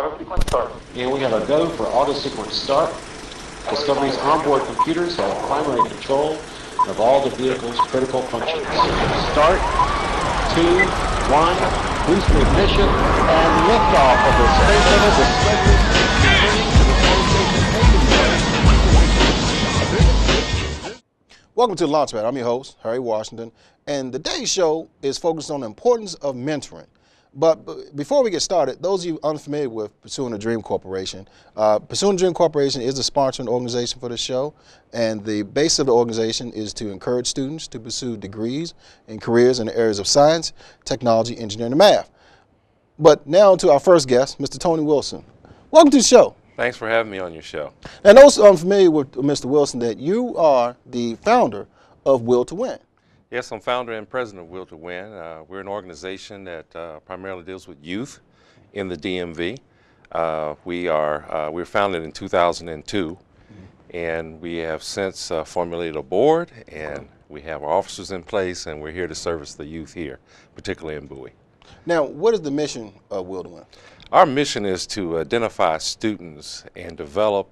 And we have a go for auto sequence start. Discovery's onboard computers have primary control of all the vehicle's critical functions. Start, 2, 1, boost ignition, and liftoff of the Space Shuttle Discovery. Welcome to the Launchpad. I'm your host, Harry Washington, and today's show is focused on the importance of mentoring. But before we get started, those of you unfamiliar with Pursuing a Dream Corporation, Pursuing a Dream Corporation is the sponsoring organization for the show, and the base of the organization is to encourage students to pursue degrees and careers in the areas of science, technology, engineering, and math. But now to our first guest, Mr. Tony Wilson. Welcome to the show. Thanks for having me on your show. And those unfamiliar with Mr. Wilson, that you are the founder of Will to Win. Yes, I'm founder and president of Will to Win. We're an organization that primarily deals with youth in the DMV. We were founded in 2002, and we have since formulated a board, and we have our officers in place, and we're here to service the youth here, particularly in Bowie. Now, what is the mission of Will to Win? Our mission is to identify students and develop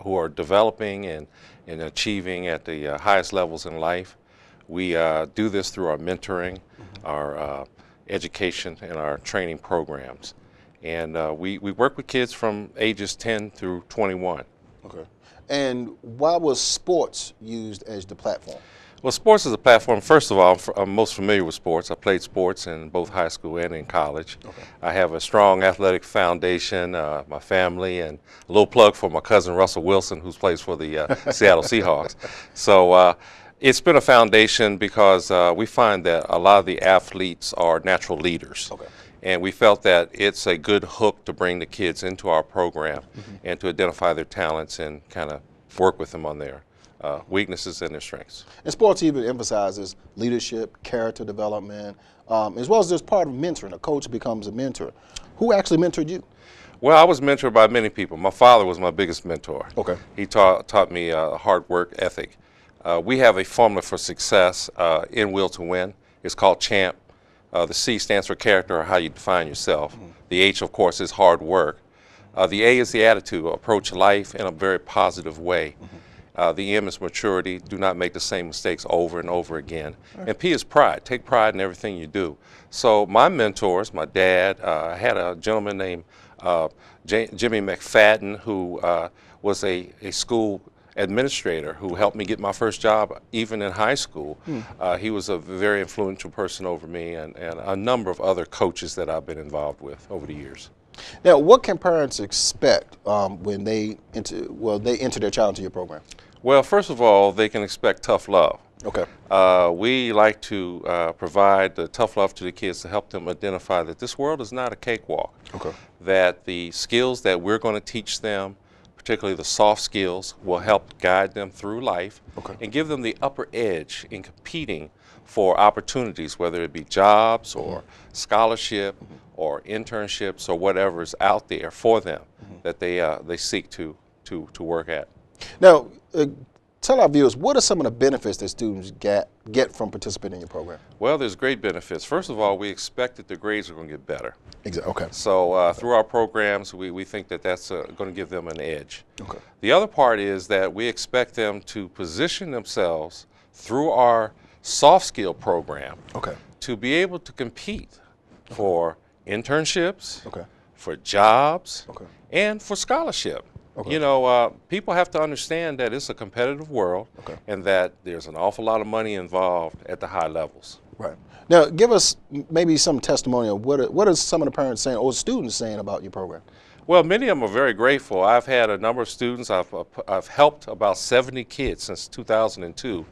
who are developing and achieving at the highest levels in life. We do this through our mentoring, our education, and our training programs. And we work with kids from ages 10 through 21. Okay. And why was sports used as the platform? Well, sports is a platform. First of all, I'm most familiar with sports. I played sports in both high school and in college. Okay. I have a strong athletic foundation, my family, and a little plug for my cousin Russell Wilson, who plays for the Seattle Seahawks. So it's been a foundation because we find that a lot of the athletes are natural leaders. Okay. And we felt that it's a good hook to bring the kids into our program and to identify their talents and kind of work with them on their weaknesses and their strengths. And sports even emphasizes leadership, character development, as well as there's part of mentoring. A coach becomes a mentor. Who actually mentored you? Well, I was mentored by many people. My father was my biggest mentor. Okay. He taught me hard work ethic. We have a formula for success in Will to Win. It's called CHAMP. The C stands for character, or how you define yourself. The H, of course, is hard work. The A is the attitude, approach life in a very positive way. The M is maturity. Do not make the same mistakes over and over again. And P is pride. Take pride in everything you do. So my mentors, my dad, I had a gentleman named Jimmy McFadden, who was a school administrator who helped me get my first job even in high school. He was a very influential person over me, and a number of other coaches that I've been involved with over the years. Now, what can parents expect when they enter their child into your program? Well, first of all, they can expect tough love. Okay. We like to provide the tough love to the kids to help them identify that this world is not a cakewalk. Okay. That the skills that we're going to teach them, particularly the soft skills, will help guide them through life and give them the upper edge in competing for opportunities, whether it be jobs or scholarship or internships or whatever is out there for them that they seek to work at. Now, tell our viewers, what are some of the benefits that students get from participating in your program? Well, there's great benefits. First of all, we expect that the grades are going to get better. Exactly. Okay. So through our programs, we think that that's going to give them an edge. Okay. The other part is that we expect them to position themselves through our soft skill program to be able to compete for internships, for jobs, and for scholarship. You know, people have to understand that it's a competitive world and that there's an awful lot of money involved at the high levels. Right. Now, give us maybe some testimony of what are some of the parents saying or students saying about your program? Well, many of them are very grateful. I've had a number of students. I've helped about 70 kids since 2002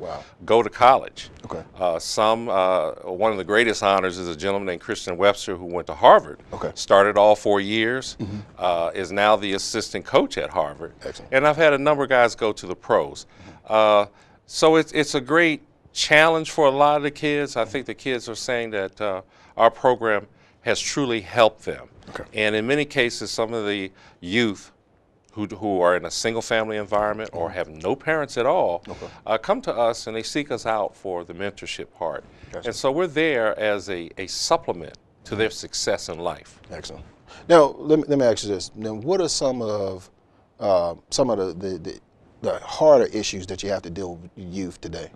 go to college. Okay. One of the greatest honors is a gentleman named Christian Webster who went to Harvard. Okay. Started all 4 years, is now the assistant coach at Harvard. Excellent. And I've had a number of guys go to the pros. So it's a great challenge for a lot of the kids. I think the kids are saying that our program has truly helped them. Okay. And in many cases, some of the youth who are in a single-family environment or have no parents at all come to us and they seek us out for the mentorship part. Gotcha. And so we're there as a supplement to their success in life. Excellent. Now, let me ask you this. Now, what are some of the harder issues that you have to deal with youth today?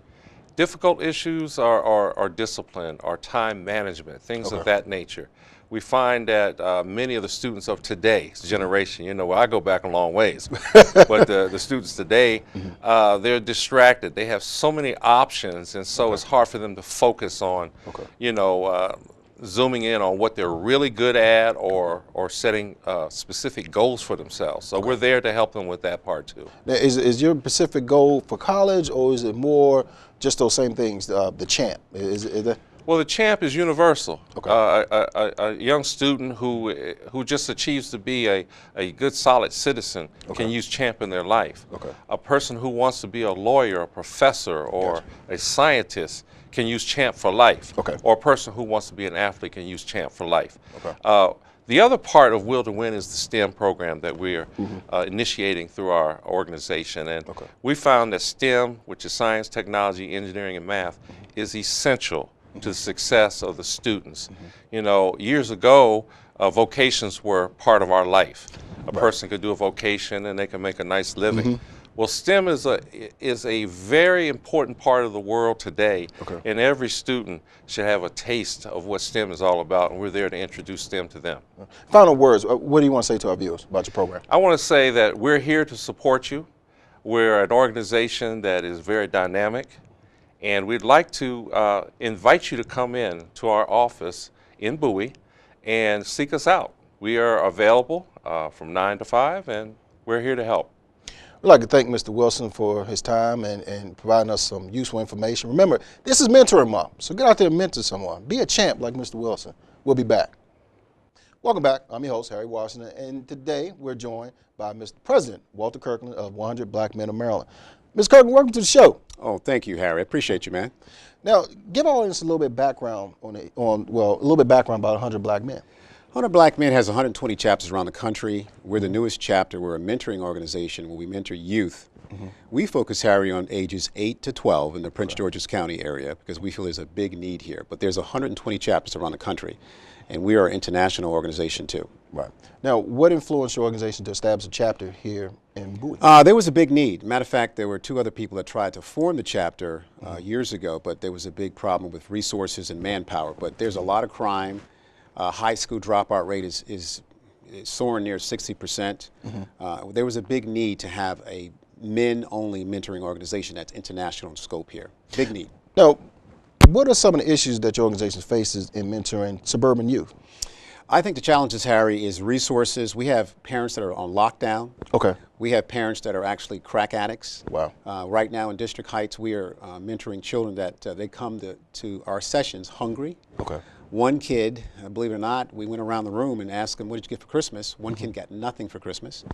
Difficult issues are discipline, are time management, things of that nature. We find that many of the students of today's generation, you know, well, I go back a long ways, but the students today, they're distracted. They have so many options, and so it's hard for them to focus on, you know, zooming in on what they're really good at or setting specific goals for themselves. So we're there to help them with that part too. Now, is your specific goal for college, or is it more just those same things, the champ? Is that? Well, the champ is universal. A young student who just achieves to be a good, solid citizen can use champ in their life. A person who wants to be a lawyer, a professor, or a scientist can use champ for life. Or a person who wants to be an athlete can use champ for life. The other part of Will to Win is the STEM program that we're initiating through our organization. And we found that STEM, which is science, technology, engineering, and math, is essential to the success of the students. You know, years ago, vocations were part of our life. A person could do a vocation and they can make a nice living. Well, STEM is a very important part of the world today, and every student should have a taste of what STEM is all about, and we're there to introduce STEM to them. Final words, what do you want to say to our viewers about your program? I want to say that we're here to support you. We're an organization that is very dynamic, and we'd like to invite you to come in to our office in Bowie and seek us out. We are available from 9 to 5, and we're here to help. We'd like to thank Mr. Wilson for his time and providing us some useful information. Remember, this is Mentoring Month, so get out there and mentor someone. Be a champ like Mr. Wilson. We'll be back. Welcome back. I'm your host, Harry Washington, and today we're joined by Mr. President Walter Kirkland of 100 Black Men of Maryland. Mr. Kirkland, welcome to the show. Oh, thank you, Harry. I appreciate you, man. Now, give our audience a little bit background a little bit background about 100 Black Men. 100 Black Men has 120 chapters around the country. We're the newest chapter. We're a mentoring organization where we mentor youth. We focus, Harry, on ages 8 to 12 in the Prince George's County area because we feel there's a big need here. But there's 120 chapters around the country, and we are an international organization too. Right. Now, what influenced your organization to establish a chapter here in Bowie? There was a big need. Matter of fact, there were 2 other people that tried to form the chapter years ago, but there was a big problem with resources and manpower. But there's a lot of crime. High school dropout rate is soaring near 60%. There was a big need to have a men-only mentoring organization that's international in scope here. Big need. Now, what are some of the issues that your organization faces in mentoring suburban youth? I think the challenges, Harry, is resources. We have parents that are on lockdown. We have parents that are actually crack addicts. Wow. Right now in District Heights, we are mentoring children that they come to our sessions hungry. One kid, believe it or not, we went around the room and asked him, what did you get for Christmas? One kid got nothing for Christmas.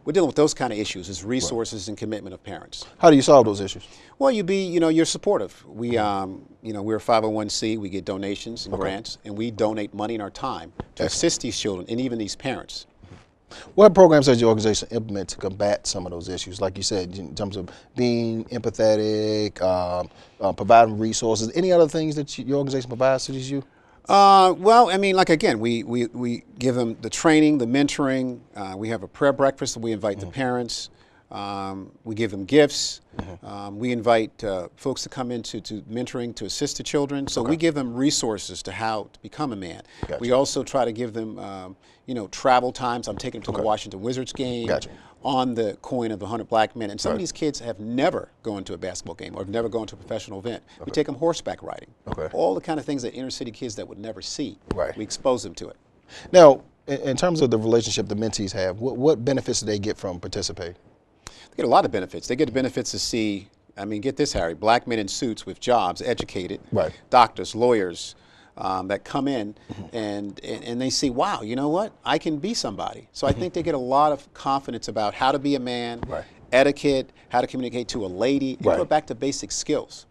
We're dealing with those kind of issues, is resources and commitment of parents. How do you solve those issues? Well, you're supportive. We, we're a 501c, we get donations and grants, and we donate money and our time to assist these children and even these parents. What programs does your organization implement to combat some of those issues, like you said, in terms of being empathetic, providing resources, any other things that your organization provides to these youth? Well, I mean, like again, we give them the training, the mentoring. We have a prayer breakfast that we invite the parents. We give them gifts. We invite folks to come into mentoring to assist the children. So we give them resources to how to become a man. We also try to give them, travel times. I'm taking them to the Washington Wizards game on the coin of 100 Black Men. And some of these kids have never gone to a basketball game or have never gone to a professional event. We take them horseback riding. All the kind of things that inner city kids that would never see. We expose them to it. Now, in terms of the relationship the mentees have, what benefits do they get from participating? They get a lot of benefits. They get the benefits to see, I mean, get this, Harry, Black men in suits with jobs, educated, doctors, lawyers, that come in and they see, wow, you know what? I can be somebody. So I think they get a lot of confidence about how to be a man, etiquette, how to communicate to a lady, and go back to basic skills.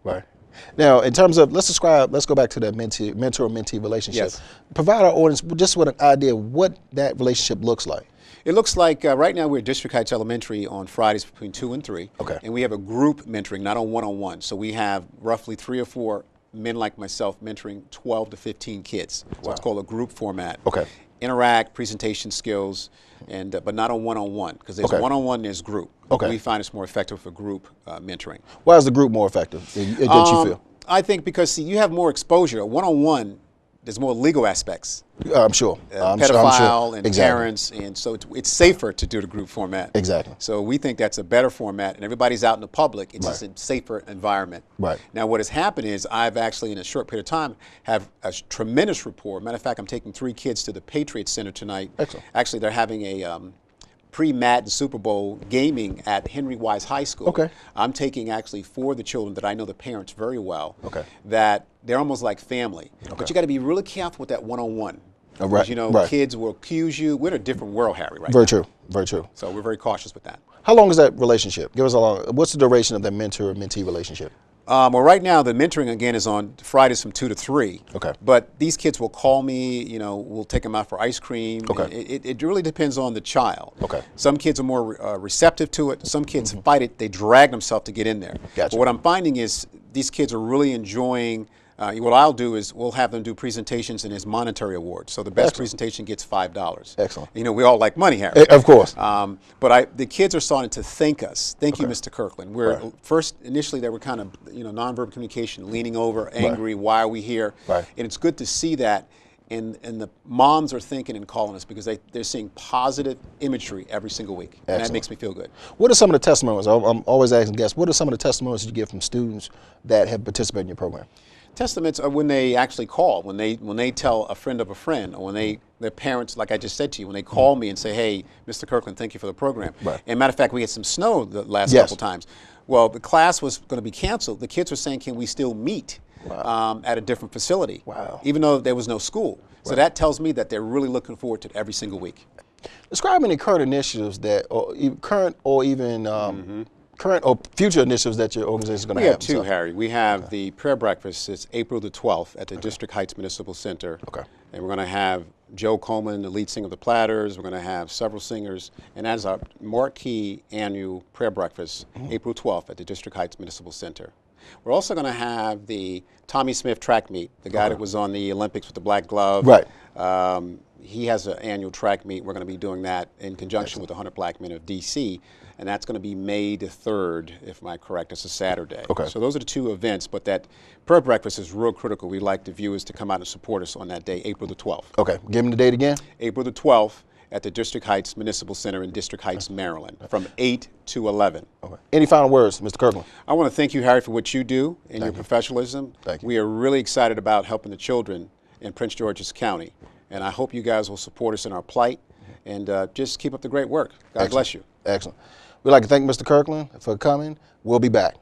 Now, in terms of, let's go back to that mentor-mentee relationship. Provide our audience just with an idea of what that relationship looks like. It looks like right now we're at District Heights Elementary on Fridays between 2 and 3. And we have a group mentoring, not on one-on-one. So we have roughly 3 or 4 men like myself mentoring 12 to 15 kids. So it's called a group format. interact, presentation skills, and but not on one-on-one, because there's Okay. one-on-one, there's group. Okay. We find it's more effective for group mentoring. Why is the group more effective? That you feel? I think because, see, you have more exposure. One-on-one, there's more legal aspects. I'm sure. Pedophile and Exactly. parents, and so it's safer to do the group format. Exactly. So we think that's a better format, and everybody's out in the public. It's just a safer environment. Right. Now, what has happened is I've actually, in a short period of time, have a tremendous rapport. Matter of fact, I'm taking 3 kids to the Patriot Center tonight. Excellent. Actually, they're having a pre-Madden Super Bowl gaming at Henry Wise High School. Okay. I'm taking actually 4 of the children that I know the parents very well. Okay. That they're almost like family. But you got to be really careful with that one-on-one. Right, Because, you know, right. kids will accuse you. We're in a different world, Harry, right Very now. true. Very true. So we're very cautious with that. How long is that relationship? Give us a long. What's the duration of that mentor-mentee relationship? Well, right now the mentoring again is on Fridays from 2 to 3. Okay. But these kids will call me. You know, we'll take them out for ice cream. Okay. It really depends on the child. Okay. Some kids are more receptive to it. Some kids fight it. They drag themselves to get in there. Gotcha. But what I'm finding is these kids are really enjoying. What I'll do is we'll have them do presentations and as monetary awards. So the best presentation gets $5. Excellent. You know, we all like money, Harry. Of course. But the kids are starting to thank us. Thank you, Mr. Kirkland. Initially they were kind of, you know, nonverbal communication, leaning over, angry, why are we here? Right. And it's good to see that. And the moms are thinking and calling us because they're seeing positive imagery every single week. And that Excellent. makes me feel good. What are some of the testimonies? I'm always asking guests, what are some of the testimonies you get from students that have participated in your program? Testaments are when they actually call, when they tell a friend of a friend, or when their parents, like I just said to you, when they call me and say, hey, Mr. Kirkland, thank you for the program. Right. And matter of fact, we had some snow the last Yes. couple times. Well, the class was going to be canceled. The kids were saying, can we still meet at a different facility? Wow. Even though there was no school. So that tells me that they're really looking forward to it every single week. Describe any current initiatives current or future initiatives that your organization is going to We have. have 2, Harry. We have the prayer breakfast. It's April the 12th at the District Heights Municipal Center. Okay. And we're going to have Joe Coleman, the lead singer of the Platters. We're going to have several singers. And that is our marquee annual prayer breakfast, April 12th at the District Heights Municipal Center. We're also going to have the Tommy Smith track meet, the guy that was on the Olympics with the black glove. Right. He has an annual track meet. We're going to be doing that in conjunction with the 100 Black Men of D.C., and that's going to be May the 3rd, if I'm correct. It's a Saturday. Okay. So those are the 2 events, but that prayer breakfast is real critical. We'd like the viewers to come out and support us on that day, April the 12th. Okay, give me the date again. April the 12th at the District Heights Municipal Center in District Heights, Maryland, from 8 to 11. Okay. Any final words, Mr. Kirkland? I want to thank you, Harry, for what you do and your professionalism. Thank you. We are really excited about helping the children in Prince George's County, and I hope you guys will support us in our plight and just keep up the great work. God Excellent. bless you. Excellent. We'd like to thank Mr. Kirkland for coming. We'll be back.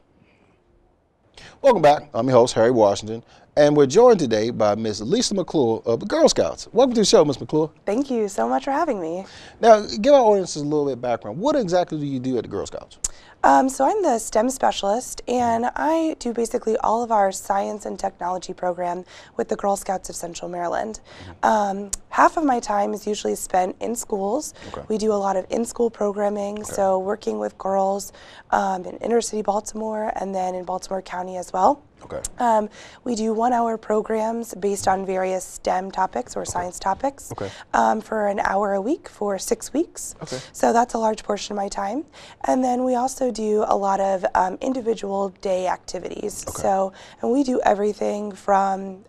Welcome back. I'm your host, Harry Washington, and we're joined today by Ms. Lisa McClure of the Girl Scouts. Welcome to the show, Ms. McClure. Thank you so much for having me. Now, give our audiences a little bit of background. What exactly do you do at the Girl Scouts? So I'm the STEM specialist, and I do basically all of our science and technology program with the Girl Scouts of Central Maryland. Half of my time is usually spent in schools. Okay. We do a lot of in-school programming, so working with girls in inner city Baltimore and then in Baltimore County as well. Okay. We do 1-hour programs based on various STEM topics or science topics Okay. For an hour a week for 6 weeks. Okay. So that's a large portion of my time. And then we also do a lot of individual day activities. Okay. So, and we do everything from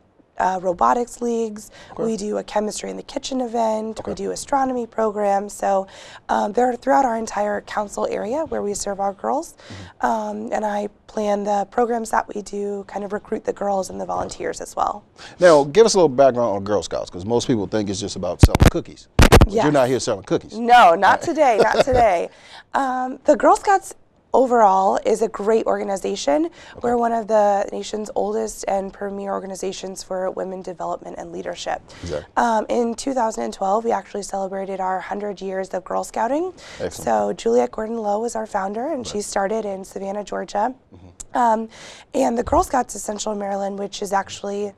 robotics leagues, we do a chemistry in the kitchen event, we do astronomy programs. So they're throughout our entire council area where we serve our girls. And I plan the programs that we do, kind of recruit the girls and the volunteers as well. Now, give us a little background on Girl Scouts, because most people think it's just about selling cookies. But Yes. you're not here selling cookies. No, not today, not today. The Girl Scouts overall is a great organization. We're one of the nation's oldest and premier organizations for women development and leadership. Exactly. In 2012, we actually celebrated our 100 years of Girl Scouting. Excellent. So Juliet Gordon-Lowe was our founder, and she started in Savannah, Georgia. And the Girl Scouts of Central Maryland, which is actually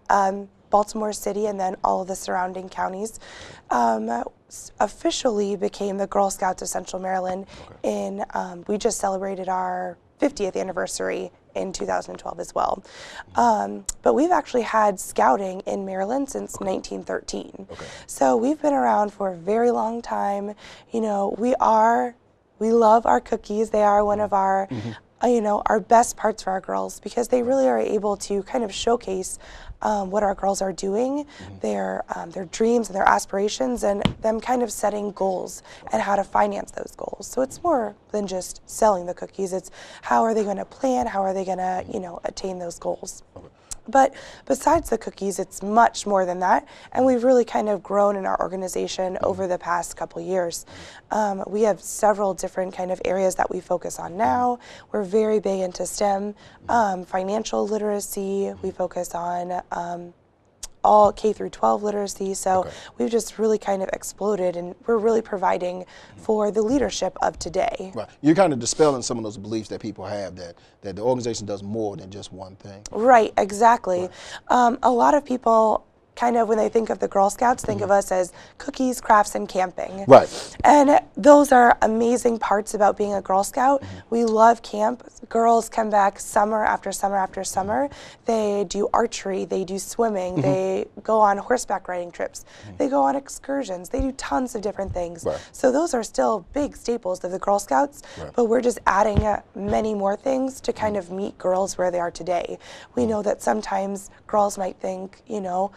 Baltimore City and then all of the surrounding counties, officially became the Girl Scouts of Central Maryland in, we just celebrated our 50th anniversary in 2012 as well. But we've actually had scouting in Maryland since 1913. So we've been around for a very long time. You know, we love our cookies. They are one of our you know, our best parts for our girls, because they really are able to kind of showcase what our girls are doing, their dreams and their aspirations, and them kind of setting goals and how to finance those goals. So it's more than just selling the cookies. It's how are they going to plan, how are they going to, you know, attain those goals. But besides the cookies, it's much more than that, and we've really kind of grown in our organization over the past couple years. We have several different kind of areas that we focus on now. We're very big into STEM, financial literacy. We focus on all K through 12 literacy. So we've just really kind of exploded, and we're really providing for the leadership of today. Right. You're kind of dispelling some of those beliefs that people have that the organization does more than just one thing. Right, exactly. A lot of people kind of, when they think of the Girl Scouts, think of us as cookies, crafts, and camping. Right. And those are amazing parts about being a Girl Scout. We love camp. Girls come back summer after summer after summer. They do archery, they do swimming, they go on horseback riding trips, they go on excursions, they do tons of different things. So those are still big staples of the Girl Scouts, but we're just adding many more things to kind of meet girls where they are today. We know that sometimes girls might think, you know,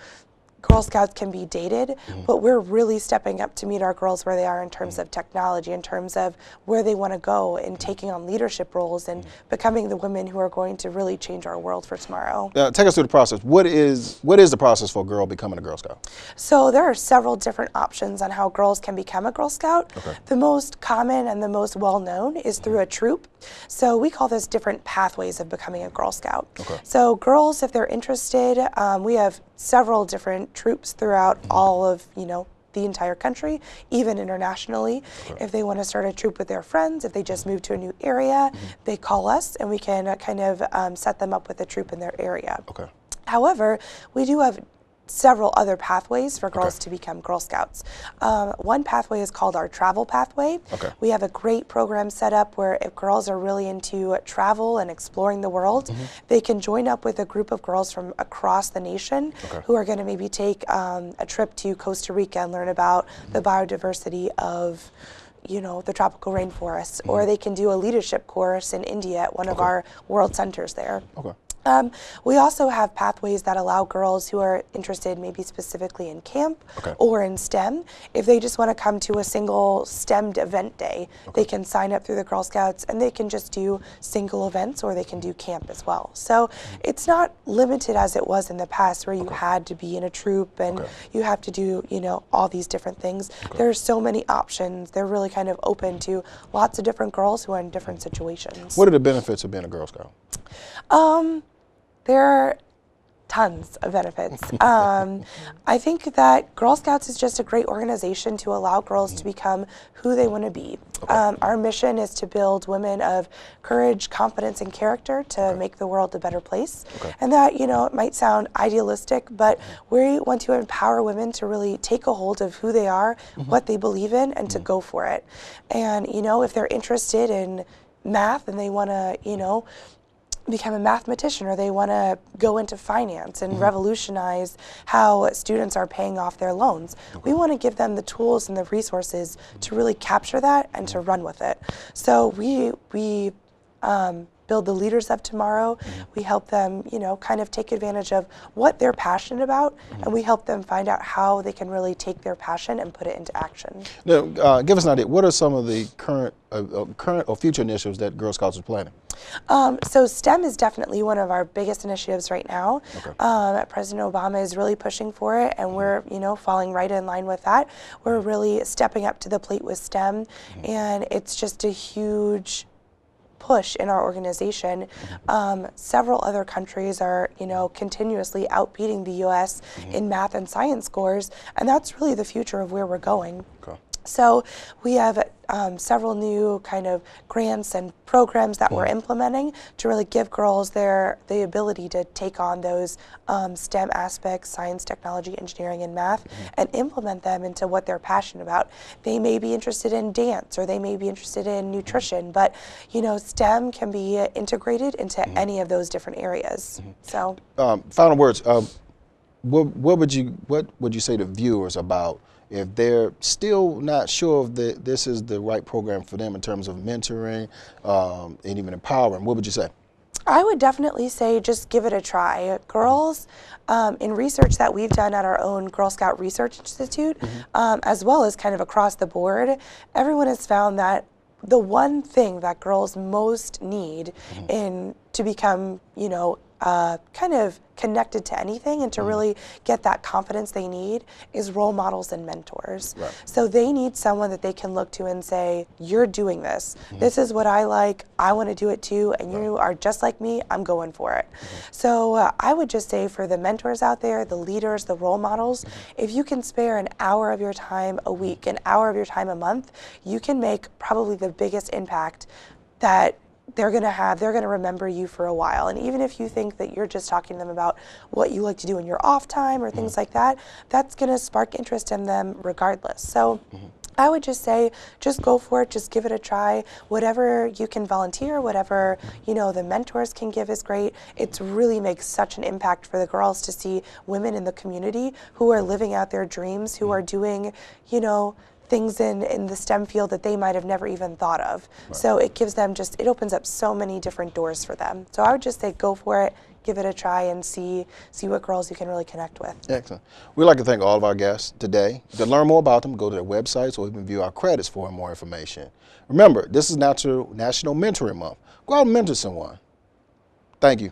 Girl Scouts can be dated, but we're really stepping up to meet our girls where they are in terms of technology, in terms of where they want to go, and taking on leadership roles and becoming the women who are going to really change our world for tomorrow. Take us through the process. What is the process for a girl becoming a Girl Scout? So there are several different options on how girls can become a Girl Scout. The most common and the most well-known is through a troop. So we call this different pathways of becoming a Girl Scout. So girls, if they're interested, we have several different troops throughout all of, you know, the entire country, even internationally. If they want to start a troop with their friends, if they just moved to a new area, they call us and we can kind of set them up with a troop in their area. However, we do have several other pathways for girls to become Girl Scouts. One pathway is called our travel pathway. We have a great program set up where if girls are really into travel and exploring the world, they can join up with a group of girls from across the nation who are going to maybe take a trip to Costa Rica and learn about the biodiversity of, you know, the tropical rainforests, or they can do a leadership course in India at one of our world centers there. We also have pathways that allow girls who are interested maybe specifically in camp or in STEM. If they just want to come to a single STEMmed event day, they can sign up through the Girl Scouts and they can just do single events, or they can do camp as well. So it's not limited as it was in the past where you had to be in a troop and you have to do, you know, all these different things. There's so many options. They're really kind of open to lots of different girls who are in different situations. What are the benefits of being a Girl Scout? There are tons of benefits. I think that Girl Scouts is just a great organization to allow girls to become who they want to be. Our mission is to build women of courage, confidence, and character to make the world a better place. And that, you know, it might sound idealistic, but we want to empower women to really take a hold of who they are, what they believe in, and to go for it. And, you know, if they're interested in math and they want to, you know, become a mathematician, or they want to go into finance and revolutionize how students are paying off their loans. We want to give them the tools and the resources to really capture that and to run with it. So we build the leaders of tomorrow. We help them, you know, kind of take advantage of what they're passionate about, and we help them find out how they can really take their passion and put it into action. Now, give us an idea. What are some of the current or future initiatives that Girl Scouts is planning? So STEM is definitely one of our biggest initiatives right now. President Obama is really pushing for it, and we're, you know, falling right in line with that. We're really stepping up to the plate with STEM, and it's just a huge push in our organization. Several other countries are, you know, continuously outbeating the U.S. in math and science scores, and that's really the future of where we're going. So we have several new kind of grants and programs that we're implementing to really give girls the ability to take on those STEM aspects, science, technology, engineering, and math, and implement them into what they're passionate about. They may be interested in dance, or they may be interested in nutrition, but you know, STEM can be integrated into any of those different areas. So, final words. What would you say to viewers about if they're still not sure if this is the right program for them in terms of mentoring and even empowering? What would you say? I would definitely say just give it a try. Girls, in research that we've done at our own Girl Scout Research Institute, as well as kind of across the board, everyone has found that the one thing that girls most need to become, you know, kind of connected to anything and to really get that confidence they need is role models and mentors. Right. So they need someone that they can look to and say, you're doing this. This is what I like. I want to do it too. And you are just like me. I'm going for it. So I would just say for the mentors out there, the leaders, the role models, if you can spare an hour of your time a week, an hour of your time a month, you can make probably the biggest impact that they're going to remember you for a while. And even if you think that you're just talking to them about what you like to do in your off time or things like that, that's going to spark interest in them regardless. So I would just say, just go for it, just give it a try. Whatever you can volunteer, whatever, you know, the mentors can give is great. It really makes such an impact for the girls to see women in the community who are living out their dreams, who are doing, you know, things in the STEM field that they might have never even thought of. Right. So it gives them it opens up so many different doors for them. So I would just say go for it, give it a try, and see what girls you can really connect with. Excellent. We'd like to thank all of our guests today. To learn more about them, go to their websites or even view our credits for more information. Remember, this is National Mentoring Month. Go out and mentor someone. Thank you.